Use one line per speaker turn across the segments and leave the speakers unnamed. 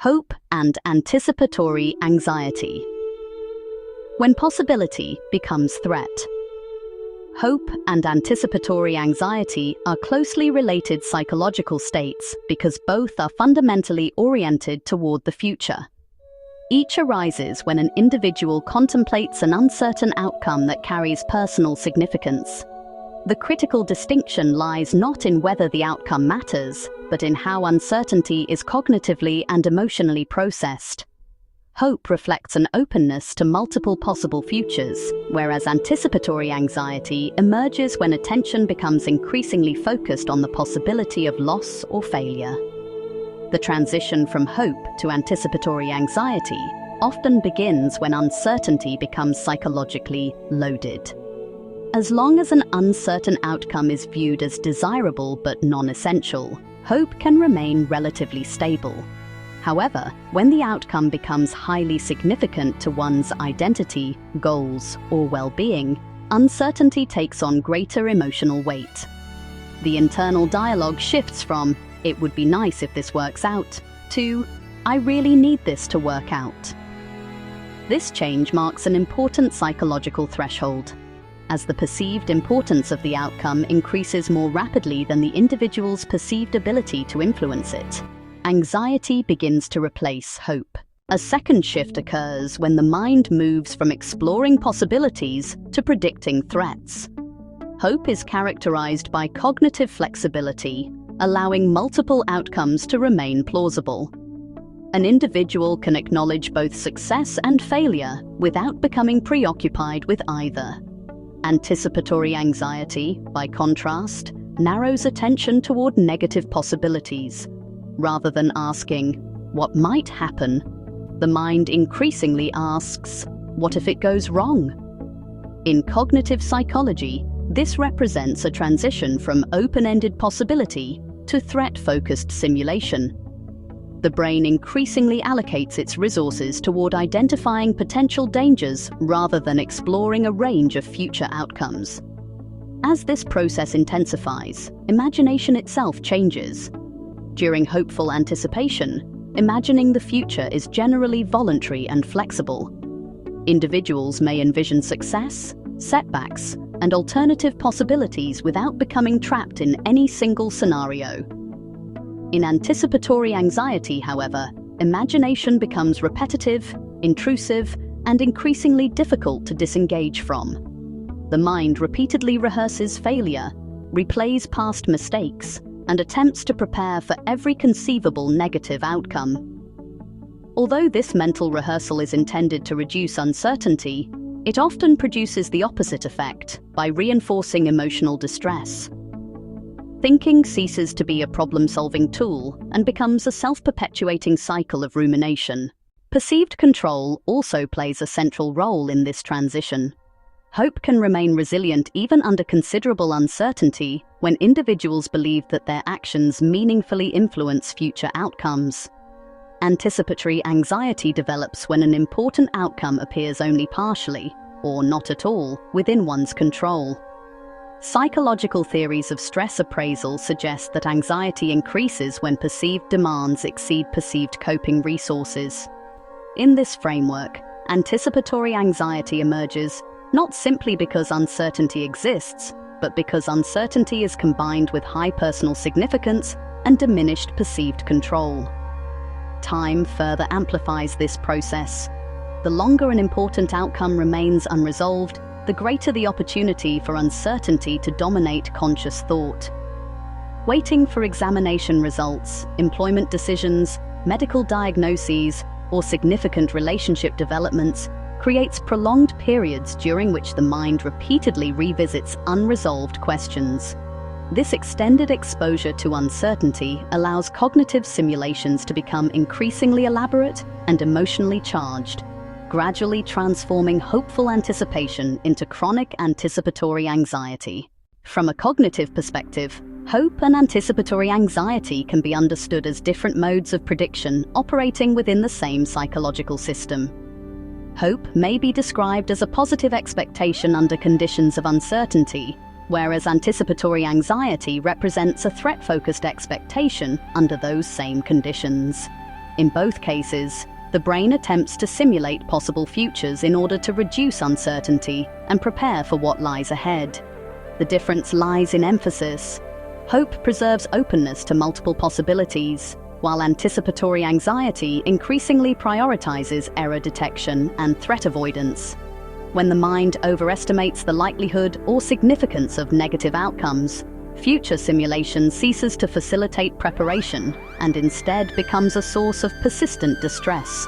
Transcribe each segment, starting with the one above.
Hope and anticipatory anxiety. When possibility becomes threat. Hope and anticipatory anxiety are closely related psychological states because both are fundamentally oriented toward the future. Each arises when an individual contemplates an uncertain outcome that carries personal significance. The critical distinction lies not in whether the outcome matters, but in how uncertainty is cognitively and emotionally processed. Hope reflects an openness to multiple possible futures, whereas anticipatory anxiety emerges when attention becomes increasingly focused on the possibility of loss or failure. The transition from hope to anticipatory anxiety often begins when uncertainty becomes psychologically loaded. As long as an uncertain outcome is viewed as desirable but non-essential, hope can remain relatively stable. However, when the outcome becomes highly significant to one's identity, goals, or well-being, uncertainty takes on greater emotional weight. The internal dialogue shifts from, "It would be nice if this works out," to, "I really need this to work out." This change marks an important psychological threshold. As the perceived importance of the outcome increases more rapidly than the individual's perceived ability to influence it, anxiety begins to replace hope. A second shift occurs when the mind moves from exploring possibilities to predicting threats. Hope is characterized by cognitive flexibility, allowing multiple outcomes to remain plausible. An individual can acknowledge both success and failure without becoming preoccupied with either. Anticipatory anxiety, by contrast, narrows attention toward negative possibilities. Rather than asking, "What might happen?" the mind increasingly asks, "What if it goes wrong?" In cognitive psychology, this represents a transition from open-ended possibility to threat-focused simulation. The brain increasingly allocates its resources toward identifying potential dangers rather than exploring a range of future outcomes. As this process intensifies, imagination itself changes. During hopeful anticipation, imagining the future is generally voluntary and flexible. Individuals may envision success, setbacks, and alternative possibilities without becoming trapped in any single scenario. In anticipatory anxiety, however, imagination becomes repetitive, intrusive, and increasingly difficult to disengage from. The mind repeatedly rehearses failure, replays past mistakes, and attempts to prepare for every conceivable negative outcome. Although this mental rehearsal is intended to reduce uncertainty, it often produces the opposite effect by reinforcing emotional distress. Thinking ceases to be a problem-solving tool and becomes a self-perpetuating cycle of rumination. Perceived control also plays a central role in this transition. Hope can remain resilient even under considerable uncertainty when individuals believe that their actions meaningfully influence future outcomes. Anticipatory anxiety develops when an important outcome appears only partially, or not at all, within one's control. Psychological theories of stress appraisal suggest that anxiety increases when perceived demands exceed perceived coping resources. In this framework, anticipatory anxiety emerges not simply because uncertainty exists, but because uncertainty is combined with high personal significance and diminished perceived control. Time further amplifies this process. The longer an important outcome remains unresolved, the greater the opportunity for uncertainty to dominate conscious thought. Waiting for examination results, employment decisions, medical diagnoses, or significant relationship developments creates prolonged periods during which the mind repeatedly revisits unresolved questions. This extended exposure to uncertainty allows cognitive simulations to become increasingly elaborate and emotionally charged, gradually transforming hopeful anticipation into chronic anticipatory anxiety. From a cognitive perspective, hope and anticipatory anxiety can be understood as different modes of prediction operating within the same psychological system. Hope may be described as a positive expectation under conditions of uncertainty, whereas anticipatory anxiety represents a threat-focused expectation under those same conditions. In both cases, the brain attempts to simulate possible futures in order to reduce uncertainty and prepare for what lies ahead. The difference lies in emphasis. Hope preserves openness to multiple possibilities, while anticipatory anxiety increasingly prioritizes error detection and threat avoidance. When the mind overestimates the likelihood or significance of negative outcomes, future simulation ceases to facilitate preparation and instead becomes a source of persistent distress.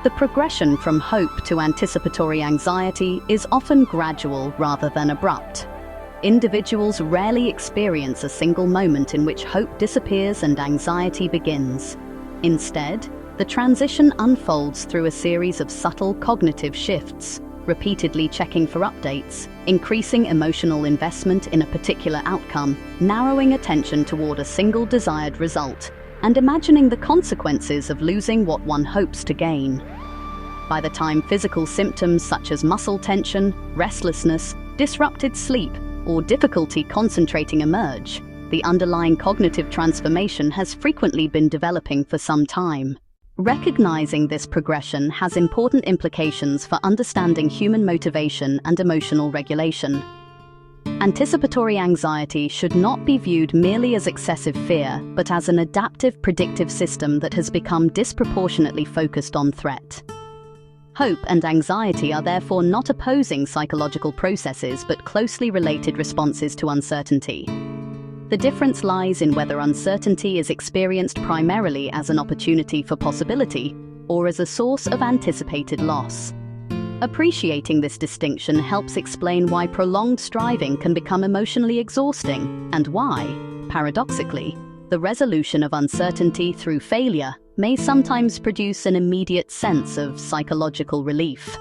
The progression from hope to anticipatory anxiety is often gradual rather than abrupt. Individuals rarely experience a single moment in which hope disappears and anxiety begins. Instead, the transition unfolds through a series of subtle cognitive shifts, repeatedly checking for updates, increasing emotional investment in a particular outcome, narrowing attention toward a single desired result, and imagining the consequences of losing what one hopes to gain. By the time physical symptoms such as muscle tension, restlessness, disrupted sleep, or difficulty concentrating emerge, the underlying cognitive transformation has frequently been developing for some time. Recognizing this progression has important implications for understanding human motivation and emotional regulation. Anticipatory anxiety should not be viewed merely as excessive fear, but as an adaptive predictive system that has become disproportionately focused on threat. Hope and anxiety are therefore not opposing psychological processes, but closely related responses to uncertainty. The difference lies in whether uncertainty is experienced primarily as an opportunity for possibility or as a source of anticipated loss. Appreciating this distinction helps explain why prolonged striving can become emotionally exhausting and why, paradoxically, the resolution of uncertainty through failure may sometimes produce an immediate sense of psychological relief.